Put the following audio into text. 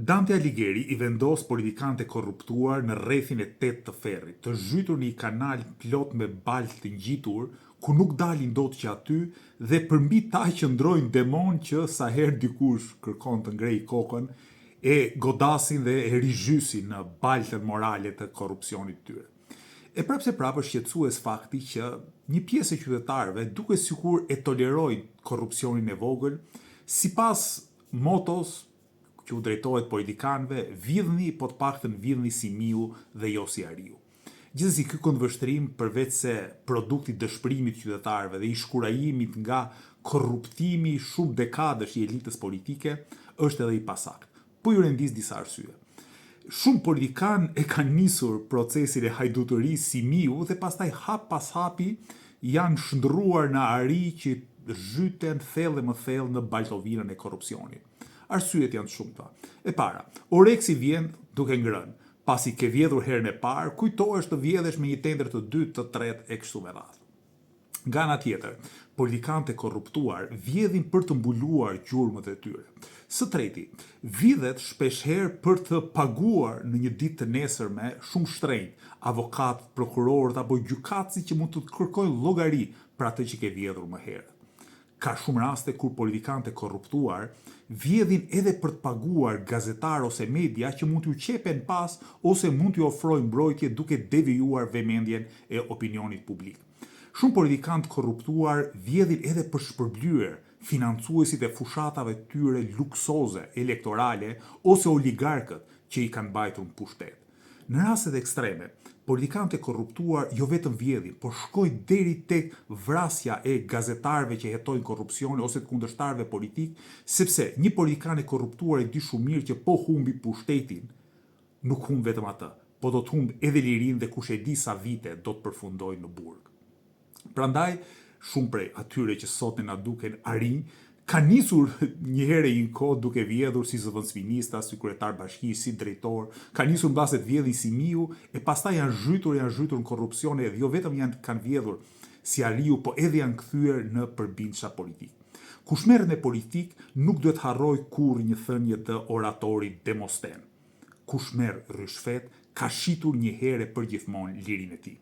Dante Alighieri i vendos politikanët e korruptuar në rrethin e 8 të ferrit, të zhytur në një kanal plot me balë të ngjitur, ku nuk dalin dot që aty dhe përmbi ta qëndrojnë demon që sa herë dikush kërkon të ngrejë kokën e godasin dhe e rizhysin në baltën morale të korrupsionit tyre. E prapse prapë është shqetësues fakti që një pjesë e qytetarëve duke sikur e tolerojnë korrupsionin e vogël, sipas motos që u drejtohet politikanëve, vidhni, po të paktën vidhni si miu dhe jo si ariu. Gjithsesi, ky kundvështrim, përveç se produkti dëshpërimit të qytetarëve dhe i shkurajimit nga korruptimi shumë dekadësh i elitës politike, është edhe i pasakt. Po ju rendis disa arsye. Shumë politikan e kanë nisur procesin e hajdutërisë si miu dhe pastaj hap pas hapi janë shndrruar në ari që zhyten thellë më thellë në baltovinën e korrupsionit. Arsyet janë të shumta. E para, Oreksi vjen duke ngrënë, pasi ke vjedhur herën e parë, kujtohesh të vjedhesh me një tendër të dytë, të tretë e kështu me radhë. Nga ana tjetër, politikanët e korruptuar vjedhin për të mbuluar gjurmët e tyre. Së treti, vidhet shpeshherë për të paguar në një ditë të nesërme shumë shtrenjtë, avokat, prokurorët apo gjykatësit që mund të kërkojnë llogari për atë që ke vjedhur më herët. Ka shumë raste kur politikanët e korruptuar vjedhin edhe për të paguar gazetar ose media që mund t'ju qepen pas ose mund t'ju ofrojnë mbrojtje duke devijuar vëmendjen e opinionit publik. Shumë politikanët korruptuar vjedhin edhe për shpërblyer financuesit e fushatave tyre luksoze, elektorale ose oligarkët që i kanë mbajtur në pushtet. Në rastet ekstreme, politikanët e korruptuar jo vetëm vjedhin, por shkojnë deri tek vrasja e gazetarëve që hetojnë korrupsion ose të kundërshtarëve politik, sepse një politikan e korruptuar e di shumë mirë që po humbi pushtetin, nuk humb vetëm atë, po do të humb edhe lirinë dhe kush e di sa vite do të përfundojnë në burg. Prandaj, shumë prej atyre që sot na duken arinj, ka nisur një herë një kohë duke vjedhur si zëvendësministra, si kryetar bashkie, si drejtor, ka nisur mbase të vjedhin si miu e pastaj janë zhytur në korrupsione dhe jo vetëm kanë vjedhur si ariu, po edhe janë kthyer në përbindshta politik. Kush merret me politik nuk duhet harroj kurrë një thënie të oratorit Demosten. Kush merr rishfet ka shitur një herë për gjithmonë lirinë e tij.